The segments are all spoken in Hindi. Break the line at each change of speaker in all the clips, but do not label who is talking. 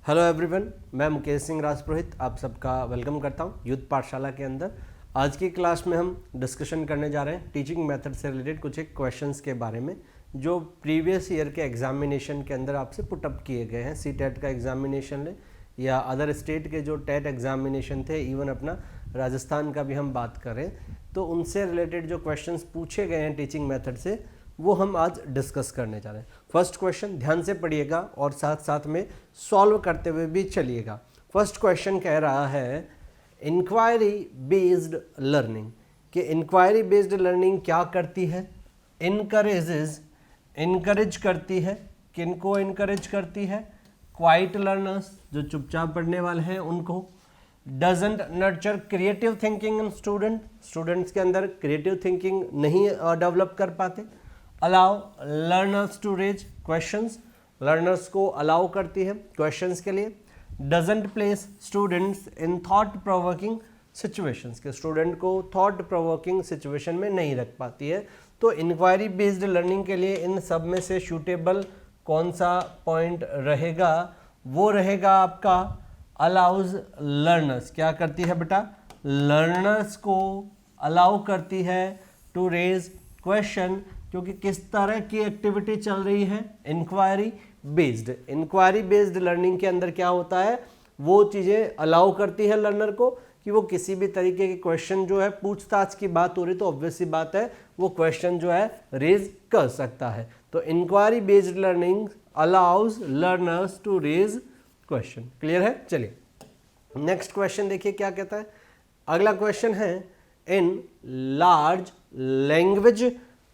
हेलो एवरीवन, मैं मुकेश सिंह राजपुरोहित आप सबका वेलकम करता हूं यूथ पाठशाला के अंदर। आज की क्लास में हम डिस्कशन करने जा रहे हैं टीचिंग मेथड से रिलेटेड कुछ एक क्वेश्चंस के बारे में जो प्रीवियस ईयर के एग्जामिनेशन के अंदर आपसे पुटअप किए गए हैं। सी टेट का एग्जामिनेशन ले या अदर स्टेट के जो टेट एग्जामिनेशन थे, इवन अपना राजस्थान का भी हम बात करें तो उनसे रिलेटेड जो क्वेश्चंस पूछे गए हैं टीचिंग मेथड से वो हम आज डिस्कस करने जा रहे हैं। फर्स्ट क्वेश्चन ध्यान से पढ़िएगा और साथ साथ में सॉल्व करते हुए भी चलिएगा। फर्स्ट क्वेश्चन कह रहा है इंक्वायरी बेस्ड लर्निंग कि इंक्वायरी बेस्ड लर्निंग क्या करती है? इनकरेज करती है। किनको इनकरेज करती है? क्वाइट लर्नर्स, जो चुपचाप पढ़ने वाले हैं उनको। Doesn't nurture creative thinking in students के अंदर क्रिएटिव थिंकिंग नहीं डेवलप कर पाते। Allow learners to raise questions, learners को अलाउ करती है क्वेश्चंस के लिए। Doesn't place students in thought provoking situations, के स्टूडेंट को थॉट प्रोवोकिंग सिचुएशन में नहीं रख पाती है। तो इंक्वायरी बेस्ड लर्निंग के लिए इन सब में से सूटेबल कौन सा पॉइंट रहेगा? वो रहेगा आपका अलाउज लर्नर्स। क्या करती है बेटा? लर्नर्स को अलाउ करती है टू रेज क्वेश्चन, क्योंकि किस तरह की एक्टिविटी चल रही है? Inquiry based. Inquiry based learning के अंदर क्या होता है? वो चीज़ें अलाउ करती है लर्नर को कि वो किसी भी तरीके के क्वेश्चन जो है, पूछताछ की बात हो रही तो ऑब्वियस सी बात है वो क्वेश्चन जो है रेज कर सकता है। तो inquiry based learning allows learners to raise question. Clear है? चलिए नेक्स्ट क्वेश्चन देखिए क्या कहता है। अगला क्वेश्चन है in large language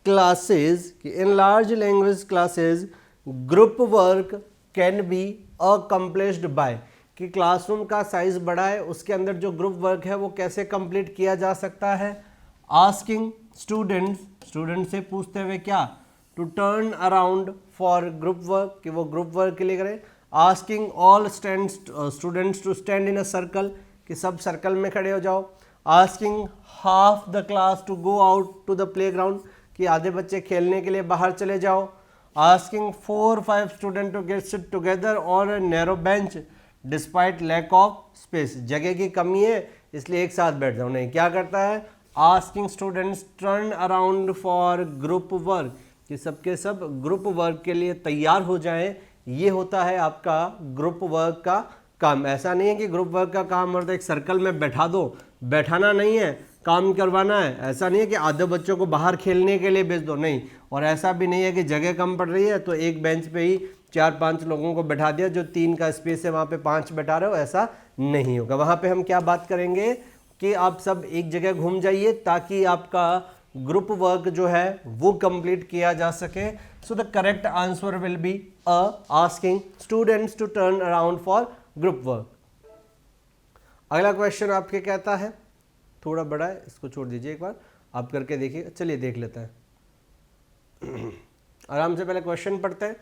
classes, in large language classes group work can be accomplished by, कि क्लासरूम का साइज बड़ा है उसके अंदर जो ग्रुप वर्क है वो कैसे कंप्लीट किया जा सकता है? आस्किंग स्टूडेंट से पूछते हुए क्या? To turn around for group work, कि वो ग्रुप वर्क के लिए करें। Asking all students to stand in a circle, कि सब सर्कल में खड़े हो जाओ। Asking half the class to go out to the playground, कि आधे बच्चे खेलने के लिए बाहर चले जाओ। Asking 4-5 student to get sit together on a narrow bench despite lack of space, जगह की कमी है इसलिए एक साथ बैठ जाओ। नहीं, क्या करता है? Asking students turn around for group work, कि सबके सब ग्रुप वर्क के लिए तैयार हो जाएं। ये होता है आपका ग्रुप वर्क का काम। ऐसा नहीं है कि ग्रुप वर्क का काम मतलब एक सर्कल में बैठा दो, बैठाना नहीं है, काम करवाना है। ऐसा नहीं है कि आधे बच्चों को बाहर खेलने के लिए भेज दो, नहीं। और ऐसा भी नहीं है कि जगह कम पड़ रही है तो एक बेंच पे ही 4-5 लोगों को बैठा दिया, जो 3 का स्पेस है वहाँ पे 5 बैठा रहे हो, ऐसा नहीं होगा। वहाँ पे हम क्या बात करेंगे कि आप सब एक जगह घूम जाइए ताकि आपका ग्रुप वर्क जो है वो कंप्लीट किया जा सके। So the correct answer will be asking students to turn around for group work. अगला क्वेश्चन आपके कहता है, थोड़ा बड़ा है इसको छोड़ दीजिए, एक बार आप करके देखिए। चलिए देख लेते हैं आराम से। पहले क्वेश्चन पढ़ते हैं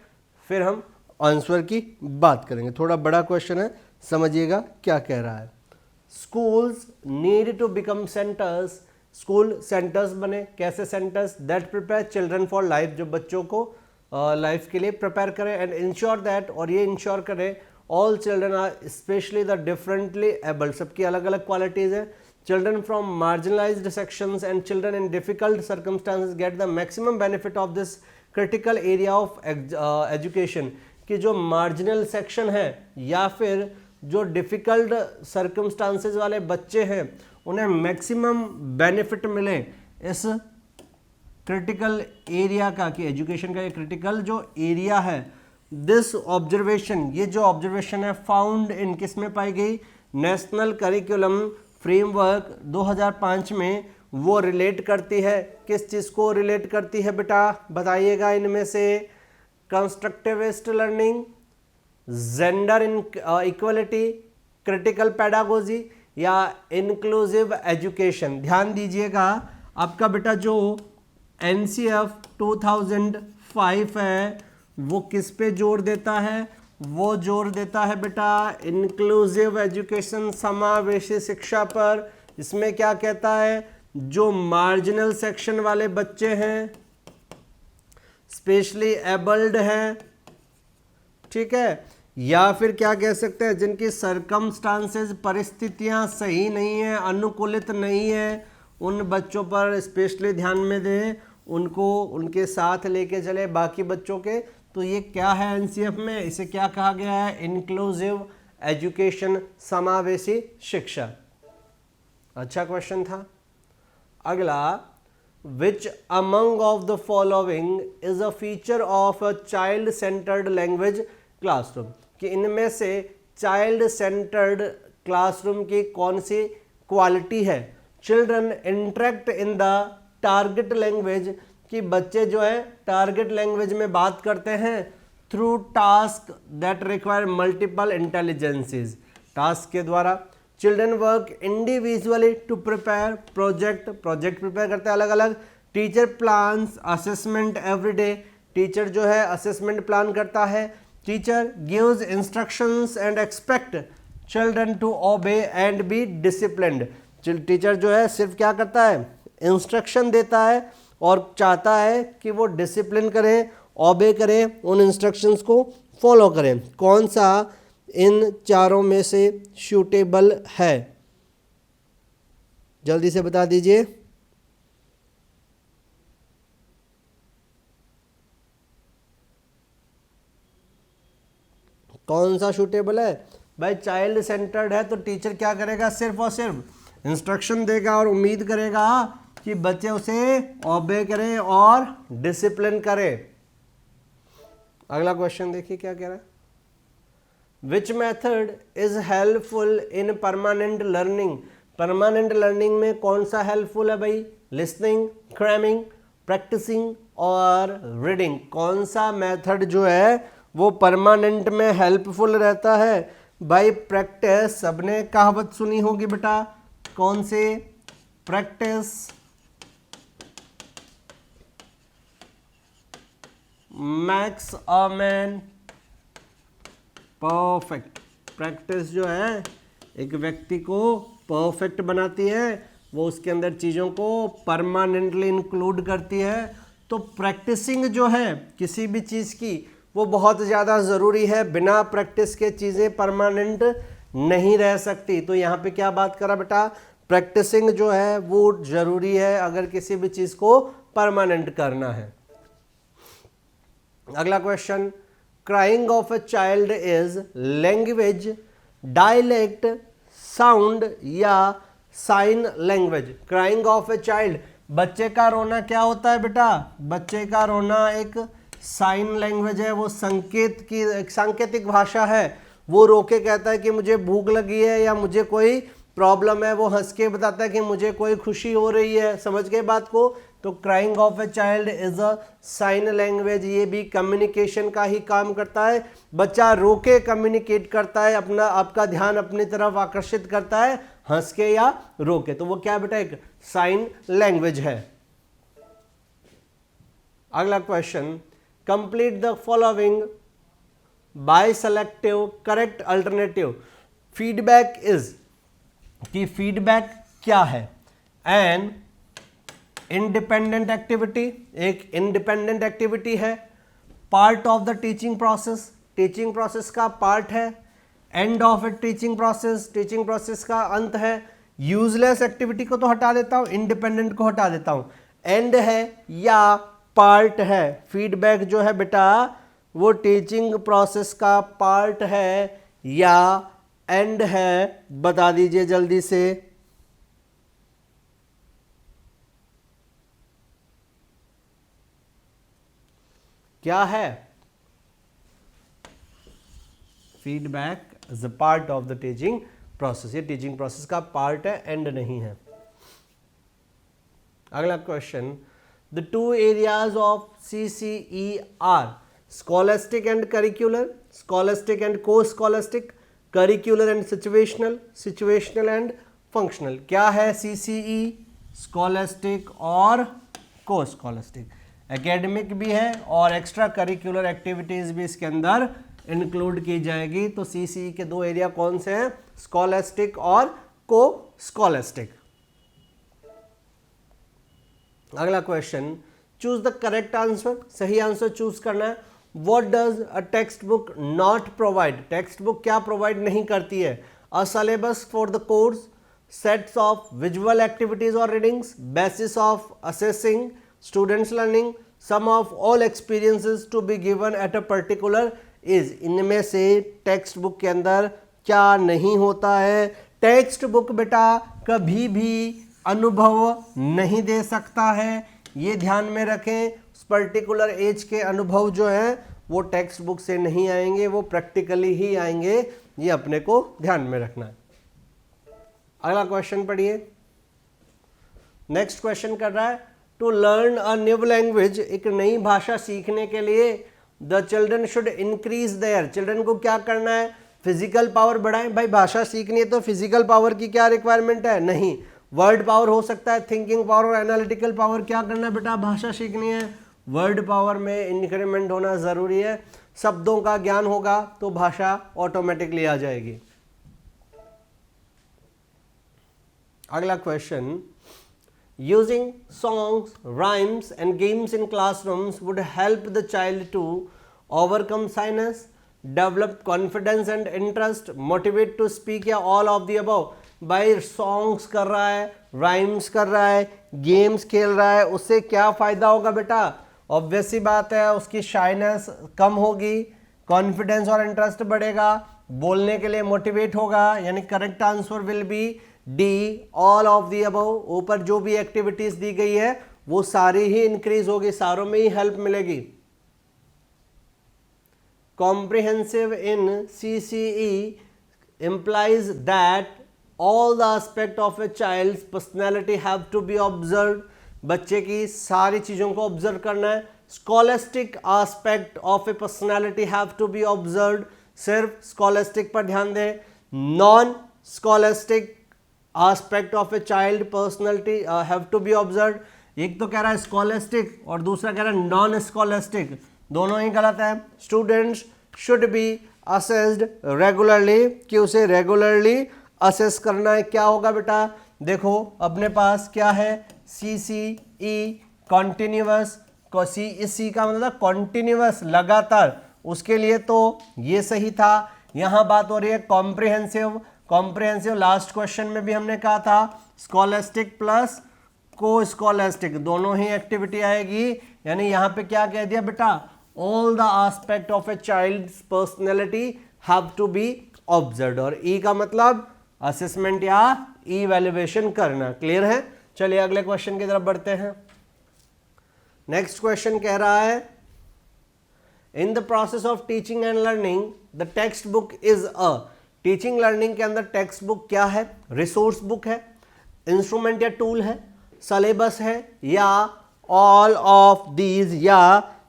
फिर हम आंसर की बात करेंगे। थोड़ा बड़ा क्वेश्चन है, समझिएगा क्या कह रहा है। Schools need to become centres, school centres बने। कैसे centres? That prepare children for life, जो बच्चों को लाइफ के लिए प्रिपेयर करें। एंड इंश्योर दैट, और ये इंश्योर करें all children are specially the differently abled, सबकी अलग अलग क्वालिटीज़ है। Children from marginalized sections and children in difficult circumstances get the maximum benefit of this critical area of education, कि जो marginal section है या फिर जो difficult circumstances वाले बच्चे हैं उन्हें maximum benefit मिले इस critical area का, कि education का ये critical जो area है। This observation, ये जो observation है found in किस में पाई गई? National Curriculum फ्रेमवर्क 2005 में वो रिलेट करती है। किस चीज़ को रिलेट करती है बेटा? बताइएगा इनमें से। Constructivist learning, gender equality, critical pedagogy या इंक्लूसिव एजुकेशन। ध्यान दीजिएगा आपका बेटा जो NCF 2005 है वो किस पे जोर देता है? वो जोर देता है बेटा इंक्लूसिव एजुकेशन, समावेशी शिक्षा पर। इसमें क्या कहता है? जो मार्जिनल सेक्शन वाले बच्चे हैं, स्पेशली एबल्ड हैं, ठीक है, या फिर क्या कह सकते हैं, जिनकी सरकमस्टांसेस परिस्थितियां सही नहीं है, अनुकूलित नहीं है, उन बच्चों पर स्पेशली ध्यान में दें, उनको उनके साथ लेके चले बाकी बच्चों के। तो ये क्या है एनसीएफ में, इसे क्या कहा गया है, इंक्लूसिव एजुकेशन, समावेशी शिक्षा। अच्छा क्वेश्चन था। अगला, which among of the following is a feature of a child centred language classroom, कि इनमें से चाइल्ड सेंटर्ड क्लासरूम की कौन सी क्वालिटी है। Children interact in the target language, कि बच्चे जो है टारगेट लैंग्वेज में बात करते हैं through task that require multiple intelligences, task के द्वारा। Children work individually to prepare project prepare करते हैं अलग अलग। Teacher plans assessment every day, teacher जो है असेसमेंट प्लान करता है। Teacher gives instructions and expect children to obey and be disciplined, teacher जो है सिर्फ क्या करता है, इंस्ट्रक्शन देता है और चाहता है कि वो डिसिप्लिन करें, ओबे करें, उन इंस्ट्रक्शंस को फॉलो करें। कौन सा इन चारों में से सूटेबल है, जल्दी से बता दीजिए। कौन सा सूटेबल है भाई, चाइल्ड सेंटर्ड है तो टीचर क्या करेगा, सिर्फ और सिर्फ इंस्ट्रक्शन देगा और उम्मीद करेगा कि बच्चे उसे ओबे करें और डिसिप्लिन करें। अगला क्वेश्चन देखिए क्या कह रहा है, which method is helpful in permanent learning, permanent learning में कौन सा हेल्पफुल है भाई, लिसनिंग, क्रैमिंग, प्रैक्टिसिंग और रीडिंग, कौन सा मेथड जो है वो परमानेंट में हेल्पफुल रहता है भाई। प्रैक्टिस, सबने कहावत सुनी होगी बेटा, कौन से, practice max a man perfect, practice जो है एक व्यक्ति को परफेक्ट बनाती है, वो उसके अंदर चीज़ों को परमानेंटली इंक्लूड करती है। तो प्रैक्टिसिंग जो है किसी भी चीज़ की वो बहुत ज़्यादा ज़रूरी है, बिना प्रैक्टिस के चीज़ें परमानेंट नहीं रह सकती। तो यहाँ पे क्या बात करा बेटा, प्रैक्टिसिंग जो है वो ज़रूरी है अगर किसी भी चीज़ को परमानेंट करना है। अगला question, crying of a child is language, dialect, sound या sign language. Crying of a child, बच्चे का रोना क्या होता है बेटा, बच्चे का रोना एक साइन लैंग्वेज है, वो संकेत की एक सांकेतिक भाषा है। वो रो के कहता है कि मुझे भूख लगी है या मुझे कोई प्रॉब्लम है, वो हंस के बताता है कि मुझे कोई खुशी हो रही है, समझ गए बात को। तो crying of a child is a sign language, ये भी कम्युनिकेशन का ही काम करता है। बच्चा रो के कम्युनिकेट करता है, अपना आपका ध्यान अपनी तरफ आकर्षित करता है हंस के या रो के, तो वो क्या बेटा एक साइन लैंग्वेज है। अगला question, complete the following bye selective correct alternative. Feedback is, कि फीडबैक क्या है, एन इंडिपेंडेंट एक्टिविटी, एक इंडिपेंडेंट एक्टिविटी है, part of the teaching process, teaching process का पार्ट है, end of A teaching process, teaching process का अंत है। यूजलेस एक्टिविटी को तो हटा देता हूं, इंडिपेंडेंट को हटा देता हूं, एंड है या पार्ट है। फीडबैक जो है बेटा वो टीचिंग प्रोसेस का पार्ट है या एंड है, बता दीजिए जल्दी से। क्या है, feedback is a part of the teaching process, ये टीचिंग प्रोसेस का पार्ट है, एंड नहीं है। अगला question, the two areas of CCE are scholastic and curricular, scholastic and co scholastic, curricular and situational, situational and functional. क्या है CCE, स्कॉलस्टिक और को स्कॉलस्टिक, एकेडमिक भी है और एक्स्ट्रा करिकुलर एक्टिविटीज भी इसके अंदर इंक्लूड की जाएगी। तो CCE के दो एरिया कौन से हैं, स्कॉलस्टिक और को स्कॉलस्टिक। अगला question, choose the correct answer, सही आंसर चूज करना है। What does a textbook not provide, textbook क्या प्रोवाइड नहीं करती है? A syllabus for the course, sets of visual activities और readings, basis of assessing students learning, sum of all experiences to be given at a particular age. इनमें से टेक्स्ट बुक के अंदर क्या नहीं होता है? टेक्स्ट बुक बेटा कभी भी अनुभव नहीं दे सकता है, ये ध्यान में रखें। पर्टिकुलर एज के अनुभव जो है वो टेक्स्ट बुक से नहीं आएंगे, वो प्रैक्टिकली ही आएंगे, ये अपने को ध्यान में रखना है। अगला क्वेश्चन पढ़िए। नेक्स्ट क्वेश्चन कर रहा है to learn a new language, एक नई भाषा सीखने के लिए the children should increase their, children को क्या करना है? फिजिकल पावर बढ़ाएं। भाई भाषा सीखनी है तो फिजिकल पावर की क्या रिक्वायरमेंट है? नहीं। वर्ड पावर हो सकता है, थिंकिंग पावर और एनालिटिकल पावर। क्या करना है बेटा? भाषा सीखनी है, वर्ड पावर में इंक्रीमेंट होना जरूरी है। शब्दों का ज्ञान होगा तो भाषा ऑटोमेटिकली आ जाएगी। अगला question, using songs, rhymes and games in classrooms would help the child to overcome shyness, develop confidence and interest, motivate to speak, या ऑल ऑफ द अबव। भाई सॉन्ग्स कर रहा है, राइम्स कर रहा है, गेम्स खेल रहा है, उससे क्या फायदा होगा बेटा? ऑब्वियस सी बात है, उसकी शाइनेस कम होगी, कॉन्फिडेंस और इंटरेस्ट बढ़ेगा, बोलने के लिए मोटिवेट होगा, यानी correct answer will B D, all of the above. ऊपर जो भी एक्टिविटीज दी गई है वो सारी ही इंक्रीज होगी, सारों में ही हेल्प मिलेगी। Comprehensive in CCE implies that all the aspect of a child's personality have to be observed, बच्चे की सारी चीज़ों को ऑब्जर्व करना है। Scholastic aspect of a personality have to be observed, सिर्फ स्कॉलेस्टिक पर ध्यान दें। Non scholastic aspect of a child personality have to be observed. एक तो कह रहा है स्कॉलेस्टिक और दूसरा कह रहा है नॉन स्कॉलेस्टिक, दोनों ही गलत है। Students should be assessed regularly, कि उसे रेगुलरली असेस करना है। क्या होगा बेटा? देखो अपने पास क्या है? CCE कॉन्टिन्यूअस, सी का मतलब कॉन्टिन्यूअस, लगातार, उसके लिए तो ये सही था। यहां बात हो रही है कॉम्प्रिहेंसिव, कॉम्प्रिहेंसिव लास्ट क्वेश्चन में भी हमने कहा था स्कॉलेस्टिक प्लस को स्कॉलेस्टिक, दोनों ही एक्टिविटी आएगी। यानी यहां पे क्या कह दिया बेटा? All the aspect of a child's personality have to be observed, और ई का मतलब असेसमेंट या इवैल्यूएशन करना। क्लियर है? चलिए अगले क्वेश्चन की तरफ बढ़ते हैं। नेक्स्ट क्वेश्चन कह रहा है in the process of teaching and learning the text book is a, teaching learning के अंदर टेक्स्ट बुक क्या है? रिसोर्स बुक है, इंस्ट्रूमेंट या टूल है, सिलेबस है, या ऑल ऑफ दीज, या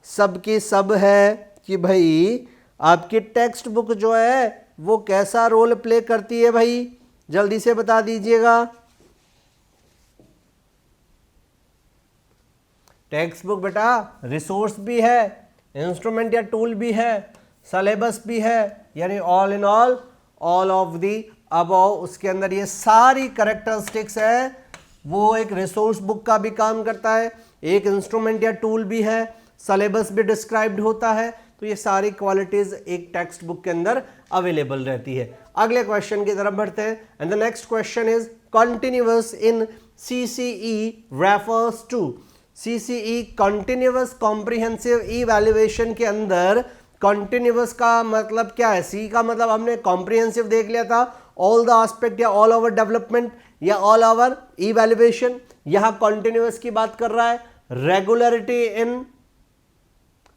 सब की सब है? कि भाई आपकी टेक्स्ट बुक जो है वो कैसा रोल प्ले करती है भाई? जल्दी से बता दीजिएगा। टेक्स्ट बुक बेटा रिसोर्स भी है, इंस्ट्रूमेंट या टूल भी है, सिलेबस भी है, यानी all in all of the above. उसके अंदर ये सारी कैरेक्टरिस्टिक्स है, वो एक रिसोर्स बुक का भी काम करता है, एक इंस्ट्रूमेंट या टूल भी है, सिलेबस भी डिस्क्राइब्ड होता है। तो ये सारी क्वालिटीज एक टेक्स्ट बुक के अंदर अवेलेबल रहती है। अगले क्वेश्चन की तरफ बढ़ते हैं and the next question is continuous in CCE refers to, CCE continuous comprehensive evaluation के अंदर कॉन्टिन्यूअस का मतलब क्या है? सी का मतलब हमने कॉम्प्रिहेंसिव देख लिया था, ऑल द एस्पेक्ट या ऑल ओवर डेवलपमेंट या ऑल ओवर इवैल्यूएशन। यहां कॉन्टिन्यूअस की बात कर रहा है। Regularity in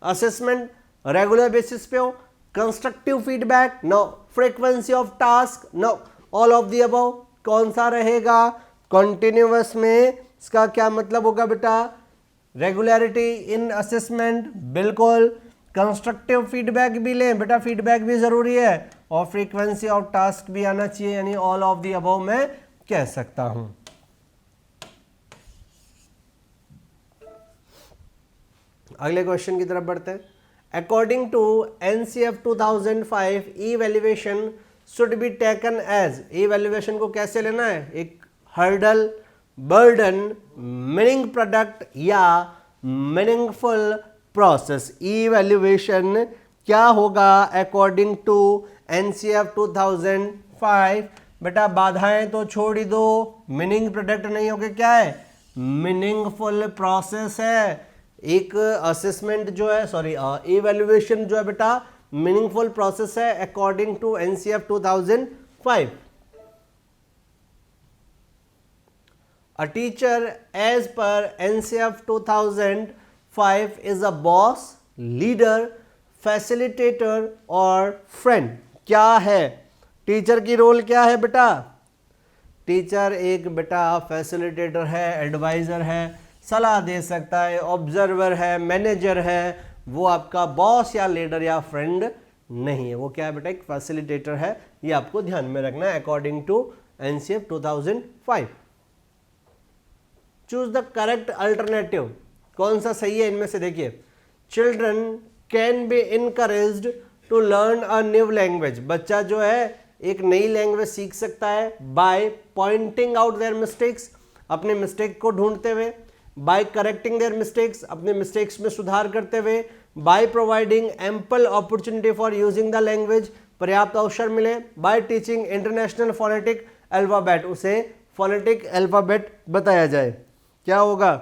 assessment, regular basis पे हो, constructive feedback no, frequency of task no, all of the above. कौन सा रहेगा कॉन्टिन्यूअस में? इसका क्या मतलब होगा बेटा? रेगुलरिटी इन असेसमेंट, बिल्कुल। कंस्ट्रक्टिव फीडबैक भी लें बेटा, फीडबैक भी जरूरी है, और फ्रीक्वेंसी ऑफ टास्क भी आना चाहिए, यानी ऑल ऑफ द अबव मैं कह सकता हूं। अगले क्वेश्चन की तरफ बढ़ते हैं। According to NCF 2005 evaluation should be taken as, evaluation को कैसे लेना है? एक हर्डल, बर्डन, मीनिंग प्रोडक्ट या मीनिंगफुल प्रोसेस। इवैल्यूएशन क्या होगा अकॉर्डिंग टू एनसीएफ 2005? बेटा बाधाएं तो छोड़ ही दो, मीनिंग प्रोडक्ट नहीं होके क्या है, मीनिंगफुल प्रोसेस है। एक असेसमेंट जो है, सॉरी इवैल्यूएशन जो है बेटा मीनिंगफुल प्रोसेस है according to NCF 2005। A teacher as per NCF 2005 is a boss, leader, facilitator और friend। क्या है टीचर की रोल, क्या है बेटा? टीचर एक बेटा फैसिलिटेटर है, एडवाइजर है, सलाह दे सकता है, ऑब्जर्वर है, मैनेजर है। वो आपका बॉस या लीडर या फ्रेंड नहीं है, वो क्या है बेटा, एक फैसिलिटेटर है। ये आपको ध्यान में रखना है according to NCF 2005। Choose the correct alternative, कौन सा सही है इनमें से? देखिए, children can be encouraged to learn a new language. बच्चा जो है एक नई लैंग्वेज सीख सकता है by pointing out their mistakes, अपने मिस्टेक को ढूंढते हुए, बाय करेक्टिंग देयर मिस्टेक्स, अपने मिस्टेक्स में सुधार करते हुए, by providing ample opportunity for using the language, पर्याप्त अवसर मिले, by teaching international phonetic alphabet, उसे फोनेटिक अल्फाबेट बताया जाए। क्या होगा?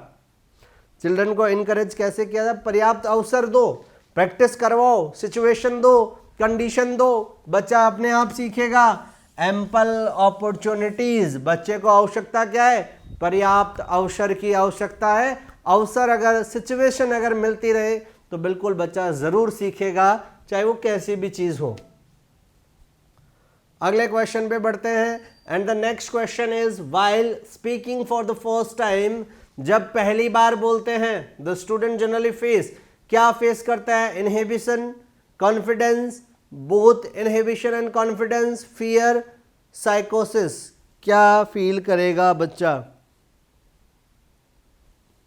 चिल्ड्रन को इनकरेज कैसे किया जाए? पर्याप्त अवसर दो, प्रैक्टिस करवाओ, सिचुएशन दो, कंडीशन दो, बच्चा अपने आप सीखेगा। एम्पल अपॉर्चुनिटीज, बच्चे को आवश्यकता क्या है? पर्याप्त अवसर की आवश्यकता है। अवसर अगर, सिचुएशन अगर मिलती रहे तो बिल्कुल बच्चा जरूर सीखेगा, चाहे वो कैसी भी चीज हो। अगले क्वेश्चन पे बढ़ते हैं and the next question is while speaking for the first time, जब पहली बार बोलते हैं द स्टूडेंट जनरली फेस, क्या फेस करता है? Inhibition, confidence, both inhibition and confidence, fear, साइकोसिस। क्या फील करेगा बच्चा?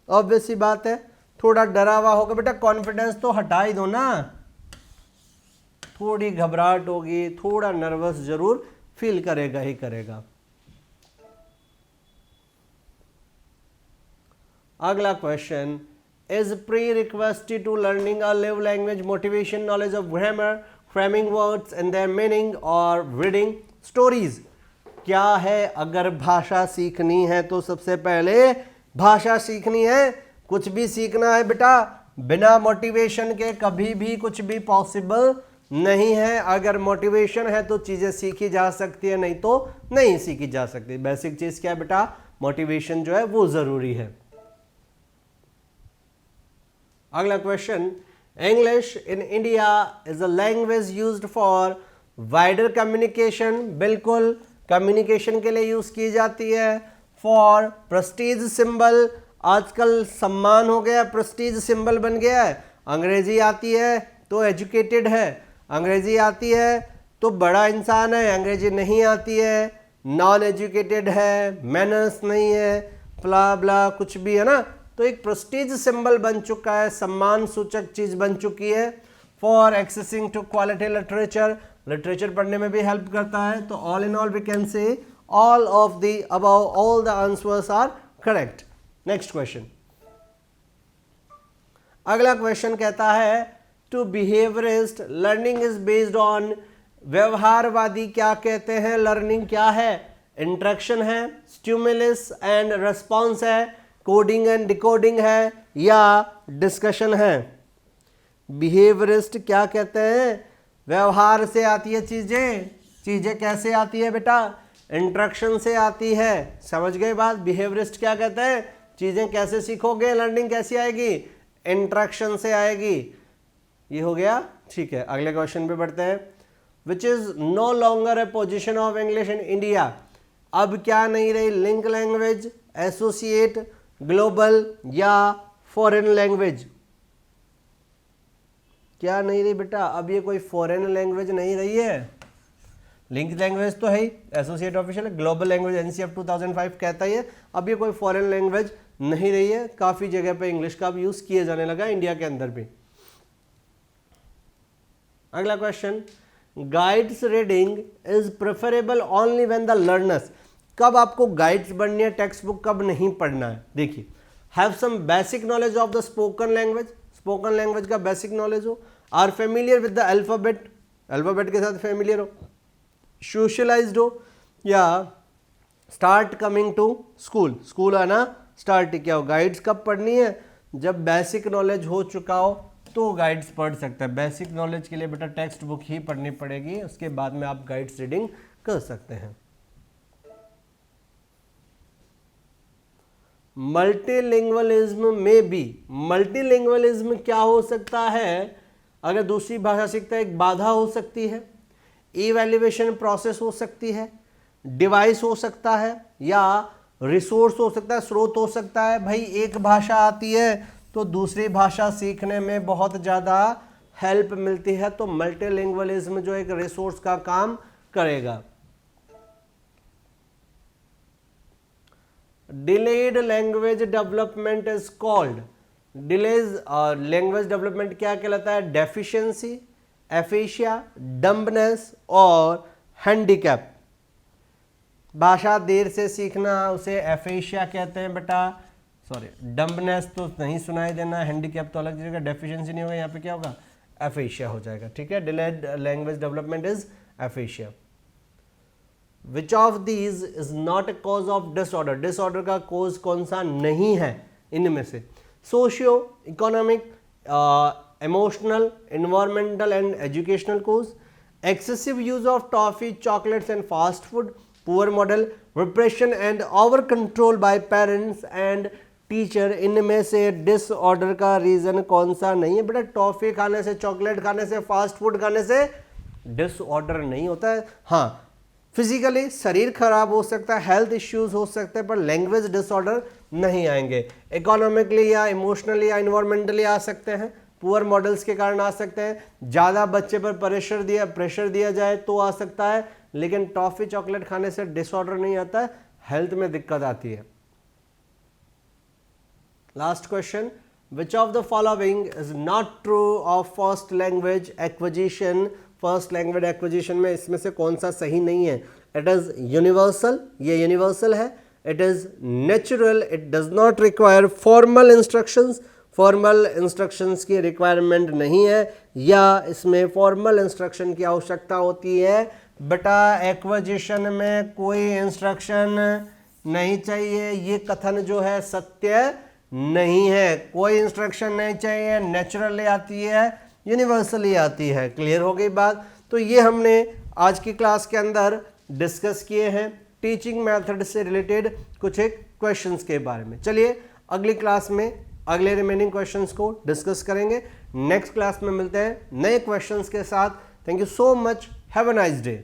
ऑब्वियस सी बात है, थोड़ा डरा हुआ होगा। बेटा कॉन्फिडेंस तो हटा ही दो ना, थोड़ी घबराहट होगी, थोड़ा नर्वस जरूर फील करेगा ही करेगा। अगला question is pre requested to learning a new language motivation, knowledge of grammar, framing words and their meaning और रीडिंग स्टोरीज। क्या है? अगर भाषा सीखनी है तो सबसे पहले भाषा सीखनी है। कुछ भी सीखना है बेटा बिना मोटिवेशन के कभी भी कुछ भी पॉसिबल नहीं है। अगर मोटिवेशन है तो चीजें सीखी जा सकती है, नहीं तो नहीं सीखी जा सकती। बेसिक चीज क्या है बेटा? मोटिवेशन जो है वो जरूरी है। अगला question, English in India is a language used for wider communication. बिल्कुल, कम्युनिकेशन के लिए यूज की जाती है। फॉर प्रेस्टीज सिंबल, आजकल सम्मान हो गया, प्रेस्टीज सिंबल बन गया है। अंग्रेजी आती है तो एजुकेटेड है, अंग्रेजी आती है तो बड़ा इंसान है, अंग्रेजी नहीं आती है नॉन एजुकेटेड है, मैनर्स नहीं है, ब्ला ब्ला कुछ भी है ना, तो एक प्रेस्टीज सिंबल बन चुका है, सम्मान सूचक चीज बन चुकी है। For accessing to quality literature, literature पढ़ने में भी हेल्प करता है। तो all in all we can say all of the above, all the answers are correct. Next question, अगला क्वेश्चन कहता है to behaviourist learning is based on, व्यवहारवादी क्या कहते हैं? लर्निंग क्या है? इंटरेक्शन है, स्टिमुलस एंड रिस्पॉन्स है, कोडिंग एंड डिकोडिंग है या डिस्कशन है? बिहेवियरिस्ट क्या कहते हैं? व्यवहार से आती है चीजें, चीजें कैसे आती है बेटा? इंटरेक्शन से आती है। समझ गए बात? बिहेवियरिस्ट क्या कहते हैं? चीजें कैसे सीखोगे, लर्निंग कैसी आएगी? इंटरेक्शन से आएगी। ये हो गया, ठीक है। अगले क्वेश्चन पे बढ़ते हैं, which is no longer a position of English in India. अब क्या नहीं रही? लिंक लैंग्वेज, एसोसिएट, ग्लोबल या फॉरेन लैंग्वेज? क्या नहीं रही बेटा? अब ये कोई फॉरेन लैंग्वेज नहीं रही है। लिंक लैंग्वेज तो है ही, associate official, global language NCF 2005 कहता ही है। अब ये कोई फॉरेन लैंग्वेज नहीं रही है। काफी जगह पे इंग्लिश का भी यूज किए जाने लगा, इंडिया के अंदर भी। अगला question, guides reading is preferable only when the learners. कब आपको गाइड्स पढ़नी है, टेक्स्ट बुक कब नहीं पढ़ना है? देखिए, have some basic knowledge of the spoken language. Spoken language का बेसिक नॉलेज हो, are familiar with the alphabet, alphabet के साथ फेमिलियर हो, सोशलाइज्ड हो, या start coming to school, school आना स्टार्ट किया हो। गाइड्स कब पढ़नी है? जब बेसिक नॉलेज हो चुका हो तो गाइड्स पढ़ सकता है। बेसिक नॉलेज के लिए बेटा टेक्स्ट बुक ही पढ़नी पड़ेगी, उसके बाद में आप गाइड्स रीडिंग कर सकते हैं। मल्टीलिंगुअलिज्म में भी, मल्टीलिंगुअलिज्म क्या हो सकता है? अगर दूसरी भाषा सीखता है, एक बाधा हो सकती है, इवैल्यूएशन प्रोसेस हो सकती है, डिवाइस हो सकता है, या रिसोर्स हो सकता है, स्रोत हो सकता है। भाई एक भाषा आती है तो दूसरी भाषा सीखने में बहुत ज़्यादा हेल्प मिलती है, तो मल्टीलिंगुअलिज्म जो एक रिसोर्स का काम करेगा। Delayed language development is called, delays language development क्या कहलाता है? डेफिशिएंसी, एफिशिया, डम्बनेस और हैंडीकैप। भाषा देर से सीखना उसे एफिशिया कहते हैं बेटा, सॉरी डम्बनेस तो नहीं सुनाई देना, हैंडीकैप तो अलग जगह, डेफिशिएंसी नहीं होगा, यहाँ पे क्या होगा? एफिशिया हो जाएगा, ठीक है। Delayed language development is aphasia. Which of these is not a cause of disorder, disorder का कॉज कौन सा नहीं है इनमें से? Socio economic, emotional, environmental and educational cause, excessive use of toffee, chocolates and fast food, poor model, repression and over control by parents and teacher. इनमें से डिसऑर्डर का रीजन कौन सा नहीं है? बेटा टॉफी खाने से, चॉकलेट खाने से, फास्ट फूड खाने से डिसऑर्डर नहीं होता है। हाँ, फिजिकली शरीर खराब हो सकता है, हेल्थ इश्यूज हो सकते हैं, पर लैंग्वेज डिसऑर्डर नहीं आएंगे। इकोनॉमिकली या इमोशनली या इन्वायरमेंटली आ सकते हैं, पुअर मॉडल्स के कारण आ सकते हैं, ज़्यादा बच्चे पर प्रेशर दिया जाए तो आ सकता है, लेकिन टॉफी चॉकलेट खाने से डिसऑर्डर नहीं आता है, हेल्थ में दिक्कत आती है। Last question, which of the following is not true of first language acquisition? First language acquisition में इसमें से कौन सा सही नहीं है? इट इज यूनिवर्सल, ये यूनिवर्सल है। It is natural, it does not require formal instructions, formal instructions की रिक्वायरमेंट नहीं है, या इसमें फॉर्मल इंस्ट्रक्शन की आवश्यकता होती है। बेटा एक्विजिशन में कोई इंस्ट्रक्शन नहीं चाहिए, ये कथन जो है सत्य नहीं है। कोई इंस्ट्रक्शन नहीं चाहिए, नेचुरली आती है, यूनिवर्सली आती है। क्लियर हो गई बात? तो ये हमने आज की क्लास के अंदर डिस्कस किए हैं टीचिंग मेथड से रिलेटेड कुछ एक क्वेश्चंस के बारे में। चलिए अगली क्लास में अगले रिमेनिंग क्वेश्चंस को डिस्कस करेंगे। नेक्स्ट क्लास में मिलते हैं नए क्वेश्चंस के साथ। Thank you so much, have a nice day.